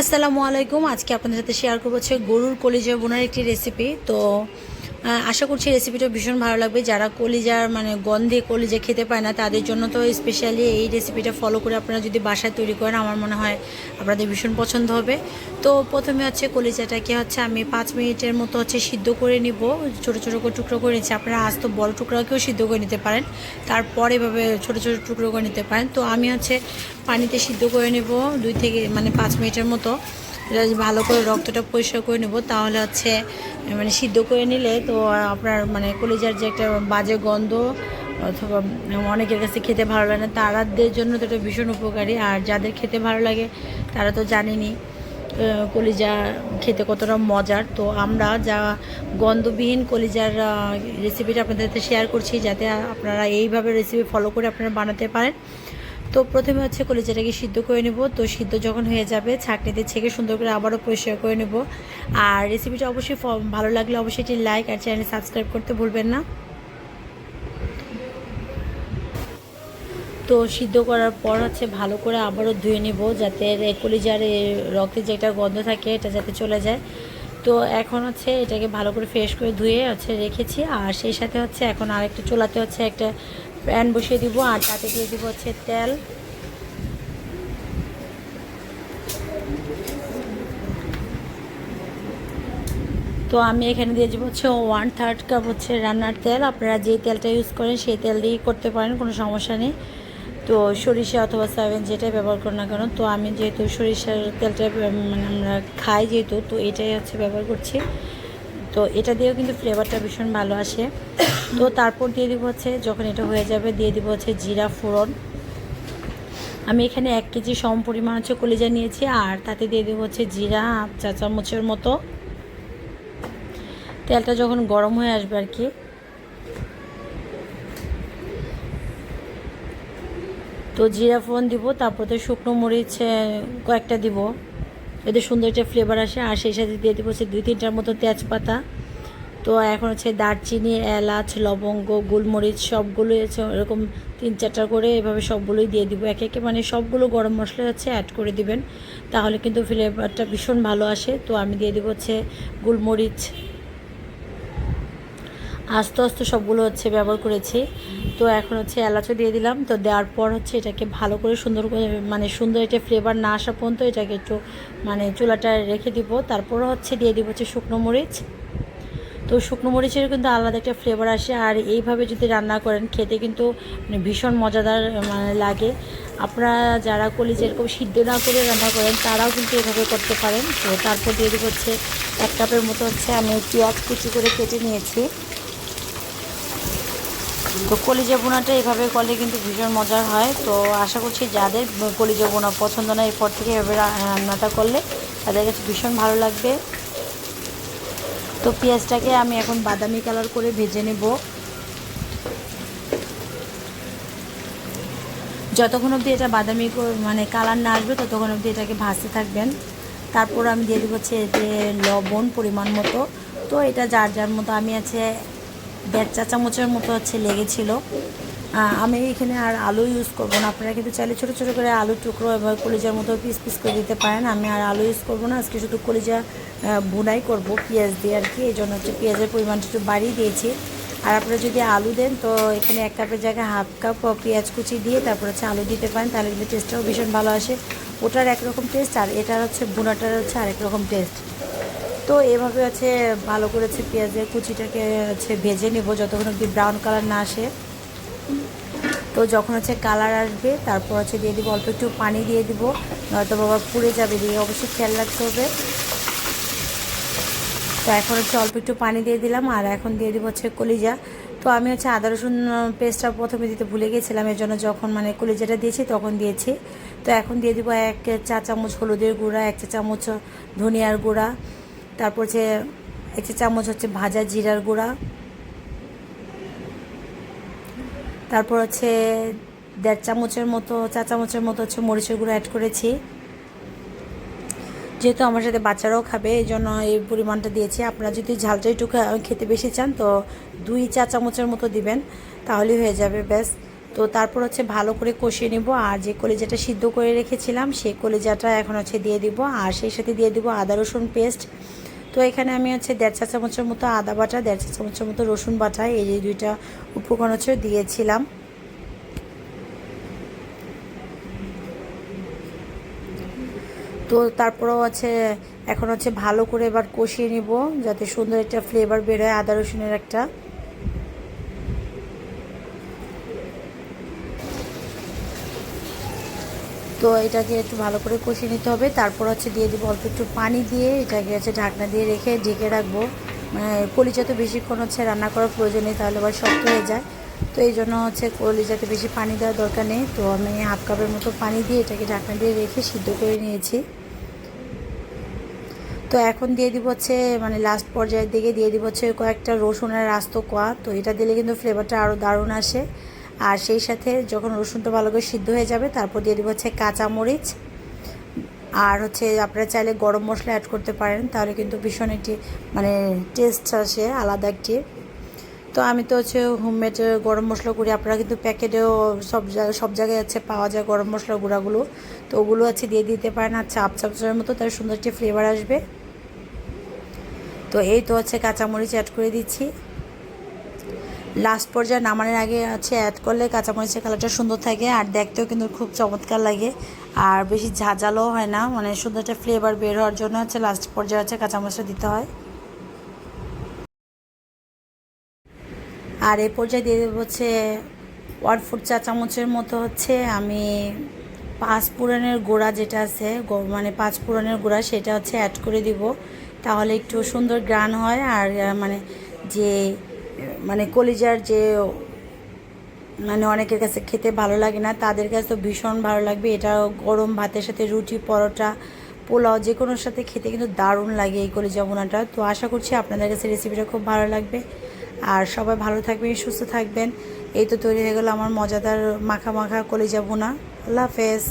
আসসালামু আলাইকুম। আজকে আপনাদের সাথে শেয়ার করব হচ্ছে গরুর কলিজা বোনার একটি রেসিপি। তো আশা করছি রেসিপিটা ভীষণ ভালো লাগবে। যারা কলিজার গন্ধে কলিজা খেতে পায় না তাদের জন্য তো স্পেশালি এই রেসিপিটা ফলো করে আপনারা যদি বাসায় তৈরি করেন আমার মনে হয় আপনাদের ভীষণ পছন্দ হবে। তো প্রথমে হচ্ছে কলিজাটাকে আমি 5 মিনিটের মতো সিদ্ধ করে নিব। ছোটো ছোটো করে টুকরো করে নিচ্ছি। আপনারা আস্ত বড় টুকরাকেও সিদ্ধ করে নিতে পারেন, তারপর এভাবে ছোটো ছোটো টুকরো করে নিতে পারেন। তো আমি পানিতে সিদ্ধ করে নেব 2 থেকে 5 মিনিটের মতো। এটা ভালো করে রক্তটা পরিষ্কার করে নেব, তাহলে সিদ্ধ করে নিলে তো আপনার কলিজার যে একটা বাজে গন্ধ অথবা অনেকের কাছে খেতে ভালো লাগে না, তাদের জন্য তো এটা ভীষণ উপকারী। আর যাদের খেতে ভালো লাগে তারা তো জানেনই কলিজা খেতে কতটা মজার। তো আমরা যা গন্ধবিহীন কলিজার রেসিপিটা আপনাদের সাথে শেয়ার করছি, যাতে আপনারা এইভাবে রেসিপি ফলো করে আপনারা বানাতে পারেন। তো প্রথমে কলিজাটাকে সিদ্ধ করে নেব। তো সিদ্ধ যখন হয়ে যাবে ছাঁকনিতে ছেঁকে সুন্দর করে আবারও পরিষ্কার করে নেব। আর রেসিপিটা অবশ্যই ভালো লাগলে অবশ্যই একটি লাইক আর চ্যানেল সাবস্ক্রাইব করতে ভুলবেন না। তো সিদ্ধ করার পর ভালো করে আবারও ধুয়ে নেব, যাতে কলিজার রক্তে যে একটা গন্ধ থাকে এটা যাতে চলে যায়। তো এখন এটাকে ভালো করে ফ্রেশ করে ধুয়ে রেখেছি। আর সেই সাথে এখন আরেকটা চুলাতে একটা প্যান বসিয়ে দিব, আর তাতে দিয়ে দিব তেল। তো আমি এখানে দিয়ে দেবো 1/3 কাপ রান্নার তেল। আপনারা যে তেলটা ইউজ করেন সেই তেল দিয়েই করতে পারেন, কোনো সমস্যা নেই। তো সরিষা অথবা সয়াবিন যেটাই ব্যবহার করুন না কেন, তো আমি যেহেতু সরিষার তেলটা আমরা খাই যেহেতু, তো এটাই ব্যবহার করছি। তো এটা দিয়েও কিন্তু ফ্লেভারটা ভীষণ ভালো আসে। তো তারপর দিয়ে দিব যখন এটা হয়ে যাবে দিয়ে দিব জিরা ফোড়ন। আমি এখানে 1 কেজি সম পরিমাণ কলিজা নিয়েছি, আর তাতে দিয়ে দেবো জিরা 1 চা চামচের মতো। তেলটা যখন গরম হয়ে আসবে আর কি, তো জিরা ফোড়ন দিব, তারপরে শুকনো মরিচ কয়েকটা দিব যাতে সুন্দর একটা ফ্লেভার আসে। আর সেই সাথে দিয়ে দিব 2-3টার মতো তেজপাতা। তো এখন দারচিনি, এলাচ, লবঙ্গ, গোলমরিচ সবগুলো এরকম 3-4টা করে এভাবে সবগুলোই দিয়ে দিব একে একে, সবগুলো গরম মশলা অ্যাড করে দিবেন, তাহলে কিন্তু ফ্লেভারটা ভীষণ ভালো আসে। তো আমি দিয়ে দিব গোলমরিচ, আস্তে আস্তে সবগুলো ব্যবহার করেছি। তো এখন এলাচও দিয়ে দিলাম। তো দেওয়ার পর এটাকে ভালো করে সুন্দর করে সুন্দর একটা ফ্লেভার না আসা পর্যন্ত এটাকে একটু চুলাটা রেখে দিব। তারপরও দিয়ে দিব শুকনো মরিচ। তো শুকনো মরিচের কিন্তু আলাদা একটা ফ্লেভার আসে, আর এইভাবে যদি রান্না করেন খেতে কিন্তু ভীষণ মজাদার লাগে। আপনারা যারা কলিজা এরকম সিদ্ধ না করে রান্না করেন তারাও কিন্তু এভাবে করতে পারেন। তো তারপর দিয়ে দিব 1 কাপের মতো আমি পেঁয়াজ কুচি করে কেটে নিয়েছি। তো কলিজা বোনাটা এভাবে করলে কিন্তু ভীষণ মজার হয়। তো আশা করছি যাদের কলিজা বোনা পছন্দ না, এরপর থেকে এভাবে রান্নাটা করলে তাদের কাছে ভীষণ ভালো লাগবে। তো পেঁয়াজটাকে আমি এখন বাদামি কালার করে ভেজে নেব। যতক্ষণ অবধি এটা বাদামি কালার না আসবে ততক্ষণ অবধি এটাকে ভাজতে থাকবেন। তারপর আমি দিয়ে দেবো এতে লবণ পরিমাণ মতো। তো এটা যার যার মতো, আমি 1.5 চা চামচের মতো লেগেছিল। আমি এখানে আর আলু ইউজ করব না। আপনারা কিন্তু চাইলে ছোটো ছোটো করে আলুর টুকরো এবার কলিজার মতো পিস পিস করে দিতে পারেন। আমি আর আলু ইউজ করব না, আজকে শুধু কলিজা ভুনাই করব পেঁয়াজ দিয়ে আর কি। এই জন্য পেঁয়াজের পরিমাণটা একটু বাড়িয়ে দিয়েছি। আর আপনারা যদি আলু দেন তো এখানে 1 কাপের জায়গায় 1/2 কাপ পেঁয়াজ কুচি দিয়ে তারপর আলু দিতে পারেন, তাহলে কিন্তু টেস্টটাও ভীষণ ভালো আসে। ওটার একরকম টেস্ট আর এটার ভুনাটার আরেক রকম টেস্ট। তো এভাবে ভালো করে পেঁয়াজের কুচিটাকে ভেজে নেব যতক্ষণ অবধি ব্রাউন কালার না আসে। তো যখন কালার আসবে তারপর দিয়ে দিব অল্প একটু পানি দিয়ে দিব, নয়তো বাবা পুড়ে যাবে, দিয়ে অবশ্যই খেয়াল রাখতে হবে। তো এখন অল্প একটু পানি দিয়ে দিলাম, আর এখন দিয়ে দিব কলিজা। তো আমি আদা রসুন পেস্টটা প্রথমে দিতে ভুলে গেছিলাম, এর জন্য যখন কলিজাটা দিয়েছি তখন দিয়েছি। তো এখন দিয়ে দিব 1 চা চামচ হলুদের গুঁড়া, 1 চা চামচ ধনিয়ার গুঁড়া, তারপর 1 চা চামচ ভাজা জিরার গুঁড়া, তারপর 1.5 চামচের মতো চা চামচের মতো মরিচের গুঁড়ো অ্যাড করেছি। যেহেতু আমার সাথে বাচ্চারাও খাবে এই জন্য এই পরিমাণটা দিয়েছি। আপনারা যদি ঝালটা একটু খেতে বেশি চান তো 2 চা চামচের মতো দিবেন, তাহলেই হয়ে যাবে ব্যাস। তো তারপর হচ্ছে ভালো করে কষিয়ে নিব। আর যে কলিজাটা সিদ্ধ করে রেখেছিলাম সেই কলিজাটা এখন হচ্ছে দিয়ে দিব, আর সেই সাথে দিয়ে দিব আদা রসুন পেস্ট। তো এখানে আমি হচ্ছে 1.5 চা চামচের মতো আদা বাটা, 1.5 চা চামচের মতো রসুন বাটা, এই যে দুইটা উপকরণ হচ্ছে দিয়েছিলাম। তো তারপরেও হচ্ছে এখন হচ্ছে ভালো করে এবার কষিয়ে নিব যাতে সুন্দর একটা ফ্লেভার বের হয় আদা রসুনের একটা। তো এটাকে একটু ভালো করে কষিয়ে নিতে হবে। তারপর হচ্ছে দিয়ে দিব অল্প একটু পানি দিয়ে এটাকে হচ্ছে ঢাকনা দিয়ে রেখে ঢেকে রাখবো। মানে কলিজা তো বেশিক্ষণ হচ্ছে রান্না করার প্রয়োজন নেই, তাহলে আবার শক্ত হয়ে যায়। তো এই জন্য হচ্ছে কলিজাতে বেশি পানি দেওয়ার দরকার নেই। তো আমি হাফ কাপের মতো পানি দিয়ে এটাকে ঢাকনা দিয়ে রেখে সিদ্ধ করে নিয়েছি। তো এখন দিয়ে দিব হচ্ছে মানে লাস্ট পর্যায়ের দিকে দিয়ে দিব হচ্ছে কয়েকটা রসুনের আস্ত কোয়া। তো এটা দিলে কিন্তু ফ্লেভারটা আরও দারুণ আসে। আর সেই সাথে যখন রসুনটা ভালো করে সিদ্ধ হয়ে যাবে তারপর দিয়ে দিব হচ্ছে কাঁচামরিচ। আর হচ্ছে আপনারা চাইলে গরম মশলা অ্যাড করতে পারেন, তাহলে কিন্তু ভীষণ একটি মানে টেস্ট আসে আলাদা একটি। তো আমি তো হচ্ছে হোমমেড গরম মশলা করি, আপনারা কিন্তু প্যাকেটেও সব জায়গায় হচ্ছে পাওয়া যায় গরম মশলা গুঁড়াগুলো। তো ওগুলো হচ্ছে দিয়ে দিতে পারেন, আর চাপ চাপের মতো তার সুন্দর একটি ফ্লেভার আসবে। তো এই তো হচ্ছে কাঁচামরিচ অ্যাড করে দিচ্ছি। লাস্ট পর্যায়ে নামানোর আগে হচ্ছে অ্যাড করলে কাঁচামরিচের কালারটা সুন্দর থাকে আর দেখতেও কিন্তু খুব চমৎকার লাগে। আর বেশি ঝাঁঝালো হয় না, মানে সুন্দর একটা ফ্লেভার বের হওয়ার জন্য হচ্ছে লাস্ট পর্যায়ে হচ্ছে কাঁচামরিচটা দিতে হয়। আর এই পর্যায়ে দিয়ে দেবো হচ্ছে 1/4 চা চামচের মতো হচ্ছে আমি পাঁচ ফোড়নের গুঁড়া যেটা আছে, মানে পাঁচ ফোড়নের গুঁড়া সেটা হচ্ছে অ্যাড করে দিব। তাহলে একটু সুন্দর গ্রান হয়। আর মানে যে মানে কলিজার যে মানে অনেকের কাছে খেতে ভালো লাগে না, তাদের কাছে তো ভীষণ ভালো লাগবে। এটা গরম ভাতের সাথে রুটি, পরোটা, পোলাও যে কোনোর সাথে খেতে কিন্তু দারুণ লাগে এই কলিজা ভুনাটা। তো আশা করছি আপনাদের কাছে রেসিপিটা খুব ভালো লাগবে। আর সবাই ভালো থাকবেন, সুস্থ থাকবেন। এই তো তৈরি হয়ে গেল আমার মজাদার মাখা মাখা কলিজা ভুনা। আল্লাহ হাফেজ।